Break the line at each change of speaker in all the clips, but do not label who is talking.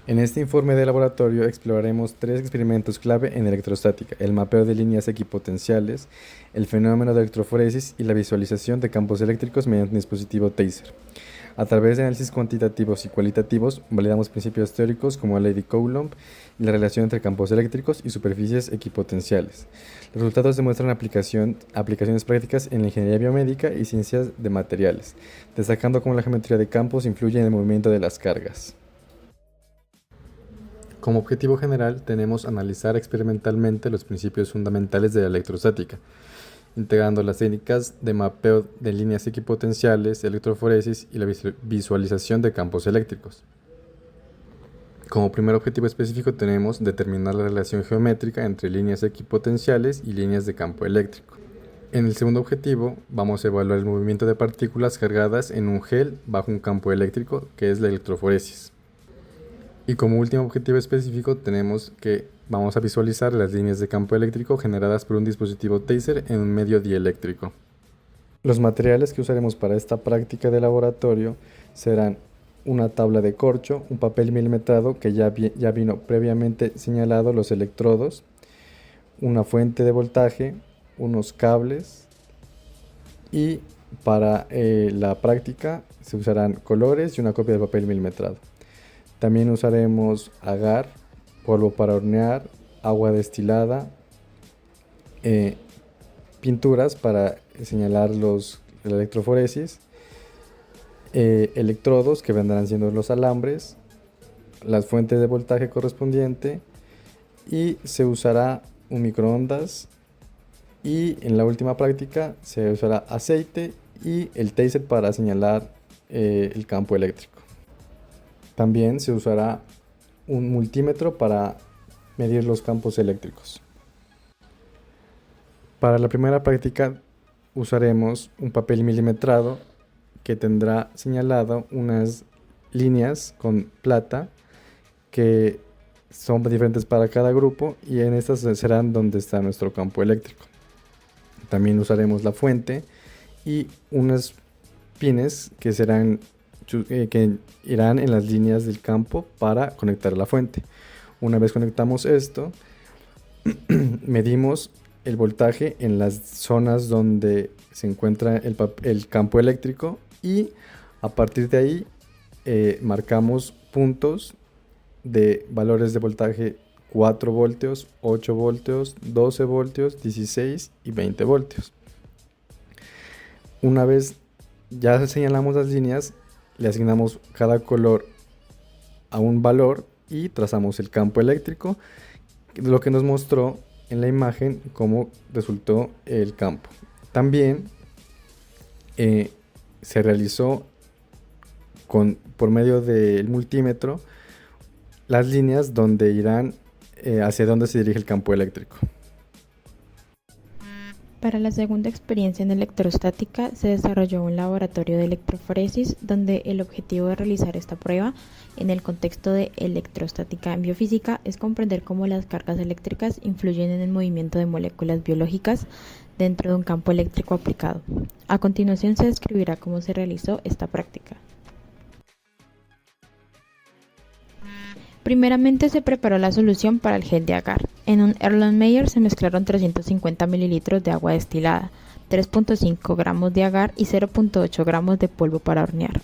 En este informe de laboratorio exploraremos tres experimentos clave en electrostática: el mapeo de líneas equipotenciales, el fenómeno de electroforesis y la visualización de campos eléctricos mediante un dispositivo Taser. A través de análisis cuantitativos y cualitativos, validamos principios teóricos como la ley de Coulomb y la relación entre campos eléctricos y superficies equipotenciales. Los resultados demuestran aplicaciones prácticas en la ingeniería biomédica y ciencias de materiales, destacando cómo la geometría de campos influye en el movimiento de las cargas. Como objetivo general, tenemos analizar experimentalmente los principios fundamentales de la electrostática, integrando las técnicas de mapeo de líneas equipotenciales, electroforesis y la visualización de campos eléctricos. Como primer objetivo específico tenemos determinar la relación geométrica entre líneas equipotenciales y líneas de campo eléctrico. En el segundo objetivo vamos a evaluar el movimiento de partículas cargadas en un gel bajo un campo eléctrico, que es la electroforesis. Y como último objetivo específico tenemos que vamos a visualizar las líneas de campo eléctrico generadas por un dispositivo Taser en un medio dieléctrico. Los materiales que usaremos para esta práctica de laboratorio serán una tabla de corcho, un papel milimetrado que ya vino previamente señalado los electrodos, una fuente de voltaje, unos cables, y para la práctica se usarán colores y una copia de papel milimetrado. También usaremos agar, polvo para hornear, agua destilada, pinturas para señalar la electroforesis, electrodos que vendrán siendo los alambres, las fuentes de voltaje correspondiente, y se usará un microondas, y en la última práctica se usará aceite y el taser para señalar el campo eléctrico. También se usará un multímetro para medir los campos eléctricos. Para la primera práctica usaremos un papel milimetrado que tendrá señalado unas líneas con plata que son diferentes para cada grupo, y en estas serán donde está nuestro campo eléctrico. También usaremos la fuente y unos pines que que irán en las líneas del campo para conectar a la fuente. Una vez conectamos esto, medimos el voltaje en las zonas donde se encuentra el campo eléctrico, y a partir de ahí marcamos puntos de valores de voltaje: 4 voltios, 8 voltios, 12 voltios, 16 y 20 voltios. Una vez ya señalamos las líneas, le asignamos cada color a un valor y trazamos el campo eléctrico, lo que nos mostró en la imagen cómo resultó el campo. También se realizó por medio del multímetro las líneas donde irán hacia donde se dirige el campo eléctrico.
Para la segunda experiencia en electrostática se desarrolló un laboratorio de electroforesis donde el objetivo de realizar esta prueba en el contexto de electrostática en biofísica es comprender cómo las cargas eléctricas influyen en el movimiento de moléculas biológicas dentro de un campo eléctrico aplicado. A continuación se describirá cómo se realizó esta práctica. Primeramente se preparó la solución para el gel de agar. En un Erlenmeyer se mezclaron 350 ml de agua destilada, 3.5 gramos de agar y 0.8 gramos de polvo para hornear.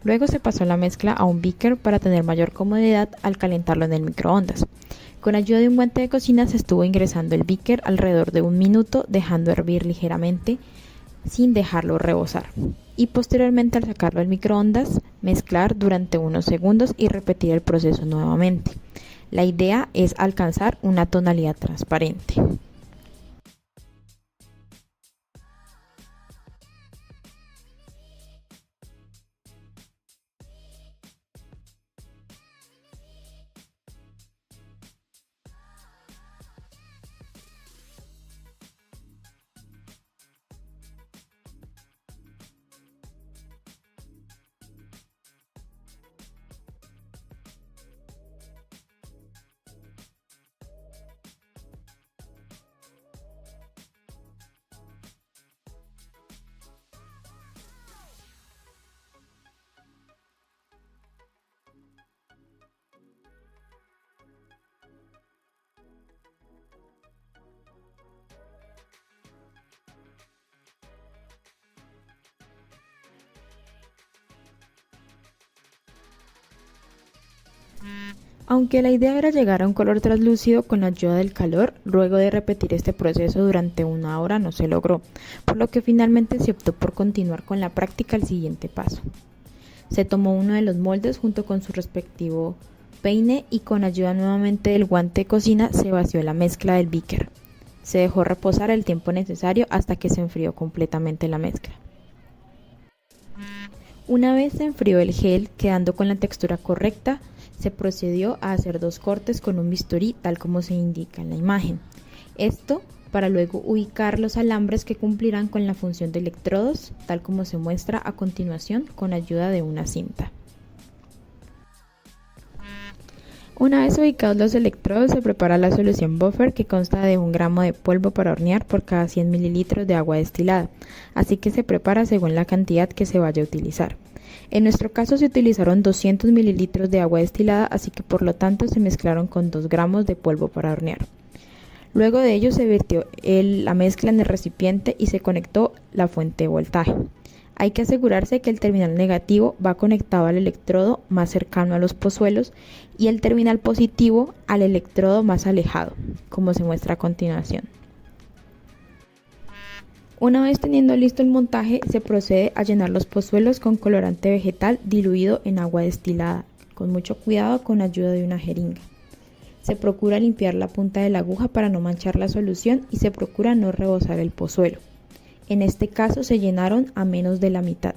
Luego se pasó la mezcla a un beaker para tener mayor comodidad al calentarlo en el microondas. Con ayuda de un guante de cocina se estuvo ingresando el beaker alrededor de 1 minuto, dejando hervir ligeramente sin dejarlo rebosar, y posteriormente al sacarlo del microondas mezclar durante unos segundos y repetir el proceso nuevamente. La idea es alcanzar una tonalidad transparente. Aunque la idea era llegar a un color translúcido con la ayuda del calor, luego de repetir este proceso durante 1 hora no se logró, por lo que finalmente se optó por continuar con la práctica al siguiente paso. Se tomó uno de los moldes junto con su respectivo peine y con ayuda nuevamente del guante de cocina se vació la mezcla del beaker. Se dejó reposar el tiempo necesario hasta que se enfrió completamente la mezcla. Una vez se enfrió el gel, quedando con la textura correcta, se procedió a hacer 2 cortes con un bisturí tal como se indica en la imagen. Esto para luego ubicar los alambres que cumplirán con la función de electrodos, tal como se muestra a continuación con ayuda de una cinta. Una vez ubicados los electrodos, se prepara la solución buffer, que consta de 1 gramo de polvo para hornear por cada 100 mililitros de agua destilada, así que se prepara según la cantidad que se vaya a utilizar. En nuestro caso se utilizaron 200 mililitros de agua destilada, así que por lo tanto se mezclaron con 2 gramos de polvo para hornear. Luego de ello se vertió la mezcla en el recipiente y se conectó la fuente de voltaje. Hay que asegurarse que el terminal negativo va conectado al electrodo más cercano a los pozuelos y el terminal positivo al electrodo más alejado, como se muestra a continuación. Una vez teniendo listo el montaje, se procede a llenar los pozuelos con colorante vegetal diluido en agua destilada, con mucho cuidado con ayuda de una jeringa. Se procura limpiar la punta de la aguja para no manchar la solución y se procura no rebosar el pozuelo. En este caso se llenaron a menos de la mitad.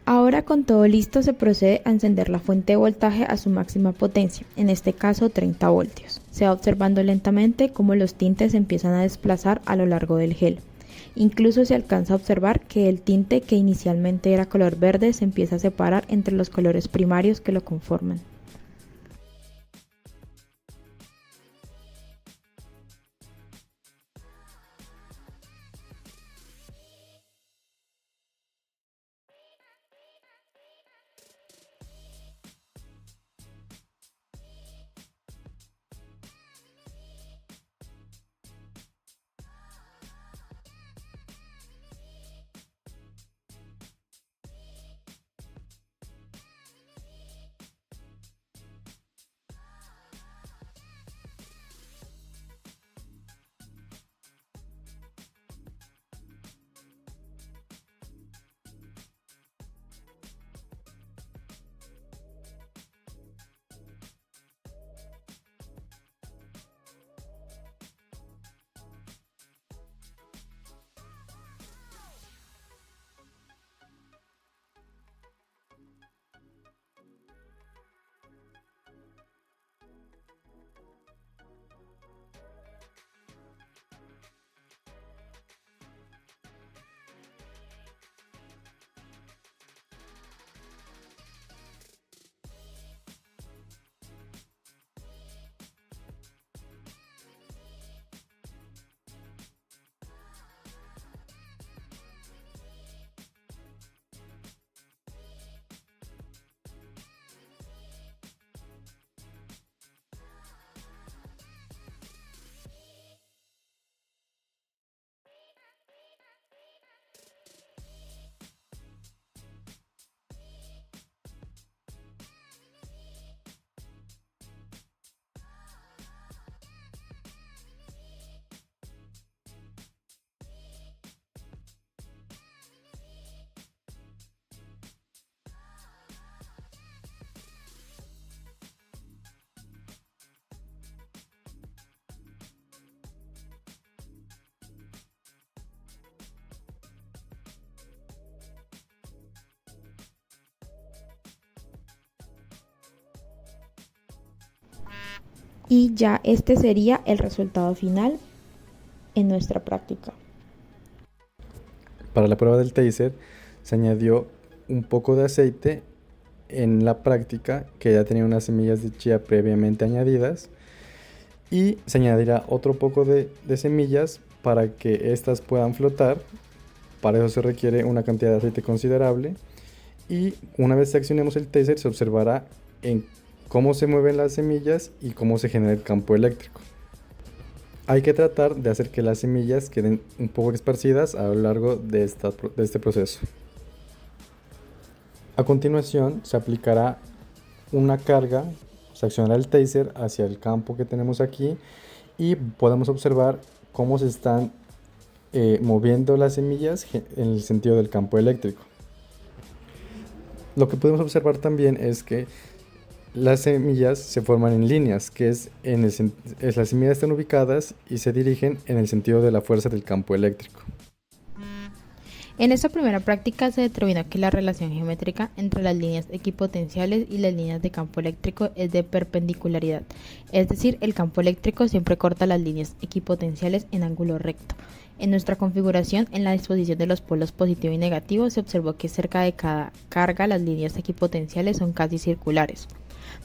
Ahora, con todo listo, se procede a encender la fuente de voltaje a su máxima potencia, en este caso 30 voltios. Se va observando lentamente cómo los tintes se empiezan a desplazar a lo largo del gel. Incluso se alcanza a observar que el tinte, que inicialmente era color verde, se empieza a separar entre los colores primarios que lo conforman. y ya este sería el resultado final en nuestra práctica.
Para la prueba del taser se añadió un poco de aceite en la práctica, que ya tenía unas semillas de chía previamente añadidas, y se añadirá otro poco de semillas para que éstas puedan flotar. Para eso se requiere una cantidad de aceite considerable, y una vez que accionemos el taser se observará en cómo se mueven las semillas y cómo se genera el campo eléctrico. Hay que tratar de hacer que las semillas queden un poco esparcidas a lo largo de este proceso. A continuación se aplicará una carga, se accionará el taser hacia el campo que tenemos aquí y podemos observar cómo se están moviendo las semillas en el sentido del campo eléctrico. Lo que podemos observar también es que las semillas se forman en líneas, que las semillas están ubicadas y se dirigen en el sentido de la fuerza del campo eléctrico.
En esta primera práctica se determinó que la relación geométrica entre las líneas equipotenciales y las líneas de campo eléctrico es de perpendicularidad, es decir, el campo eléctrico siempre corta las líneas equipotenciales en ángulo recto. En nuestra configuración, en la disposición de los polos positivo y negativo, se observó que cerca de cada carga las líneas equipotenciales son casi circulares,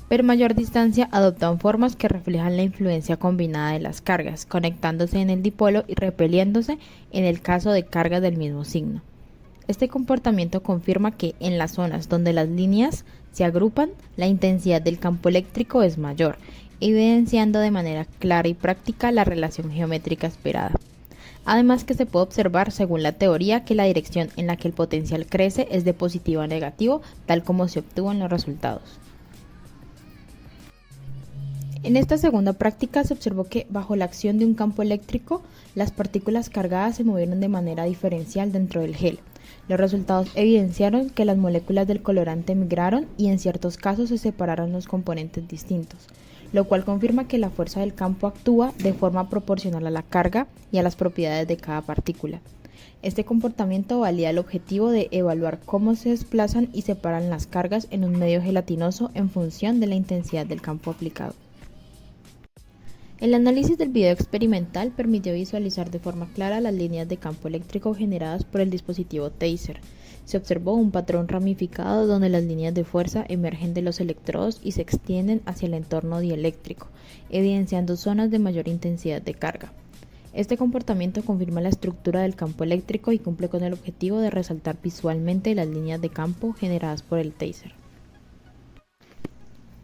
pero mayor distancia adoptan formas que reflejan la influencia combinada de las cargas, conectándose en el dipolo y repeliéndose en el caso de cargas del mismo signo. Este comportamiento confirma que en las zonas donde las líneas se agrupan, la intensidad del campo eléctrico es mayor, evidenciando de manera clara y práctica la relación geométrica esperada. Además que se puede observar, según la teoría, que la dirección en la que el potencial crece es de positivo a negativo, tal como se obtuvo en los resultados. En esta segunda práctica se observó que, bajo la acción de un campo eléctrico, las partículas cargadas se movieron de manera diferencial dentro del gel. Los resultados evidenciaron que las moléculas del colorante migraron y en ciertos casos se separaron los componentes distintos, lo cual confirma que la fuerza del campo actúa de forma proporcional a la carga y a las propiedades de cada partícula. Este comportamiento valida el objetivo de evaluar cómo se desplazan y separan las cargas en un medio gelatinoso en función de la intensidad del campo aplicado. El análisis del video experimental permitió visualizar de forma clara las líneas de campo eléctrico generadas por el dispositivo taser. Se observó un patrón ramificado donde las líneas de fuerza emergen de los electrodos y se extienden hacia el entorno dieléctrico, evidenciando zonas de mayor intensidad de carga. Este comportamiento confirma la estructura del campo eléctrico y cumple con el objetivo de resaltar visualmente las líneas de campo generadas por el taser.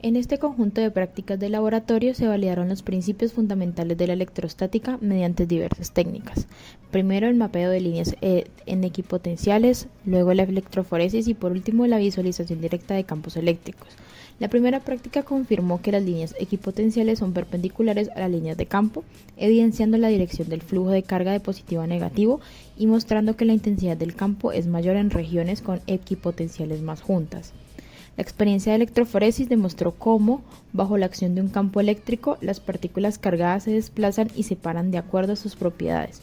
En este conjunto de prácticas de laboratorio se validaron los principios fundamentales de la electrostática mediante diversas técnicas. Primero el mapeo de líneas en equipotenciales, luego la electroforesis y por último la visualización directa de campos eléctricos. La primera práctica confirmó que las líneas equipotenciales son perpendiculares a las líneas de campo, evidenciando la dirección del flujo de carga de positivo a negativo y mostrando que la intensidad del campo es mayor en regiones con equipotenciales más juntas. La experiencia de electroforesis demostró cómo, bajo la acción de un campo eléctrico, las partículas cargadas se desplazan y separan de acuerdo a sus propiedades,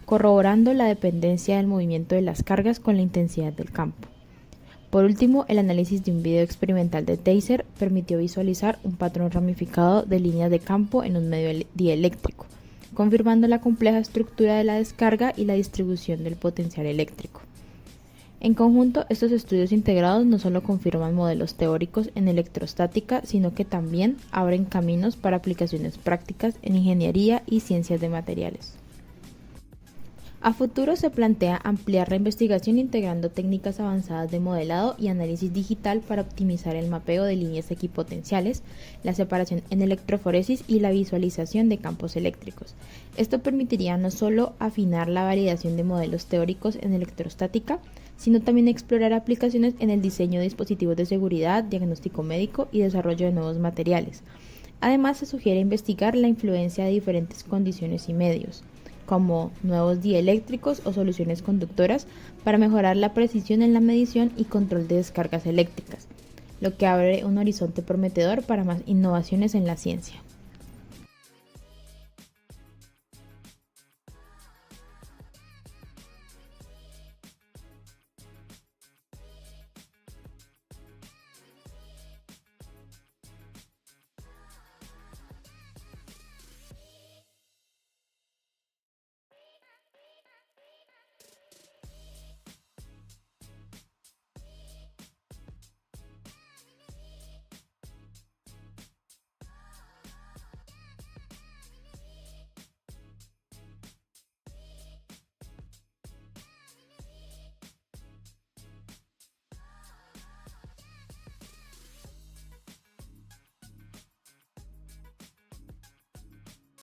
corroborando la dependencia del movimiento de las cargas con la intensidad del campo. Por último, el análisis de un video experimental de taser permitió visualizar un patrón ramificado de líneas de campo en un medio dieléctrico, confirmando la compleja estructura de la descarga y la distribución del potencial eléctrico. En conjunto, estos estudios integrados no solo confirman modelos teóricos en electrostática, sino que también abren caminos para aplicaciones prácticas en ingeniería y ciencias de materiales. A futuro se plantea ampliar la investigación integrando técnicas avanzadas de modelado y análisis digital para optimizar el mapeo de líneas equipotenciales, la separación en electroforesis y la visualización de campos eléctricos. Esto permitiría no solo afinar la validación de modelos teóricos en electrostática, sino también explorar aplicaciones en el diseño de dispositivos de seguridad, diagnóstico médico y desarrollo de nuevos materiales. Además, se sugiere investigar la influencia de diferentes condiciones y medios, como nuevos dieléctricos o soluciones conductoras, para mejorar la precisión en la medición y control de descargas eléctricas, lo que abre un horizonte prometedor para más innovaciones en la ciencia.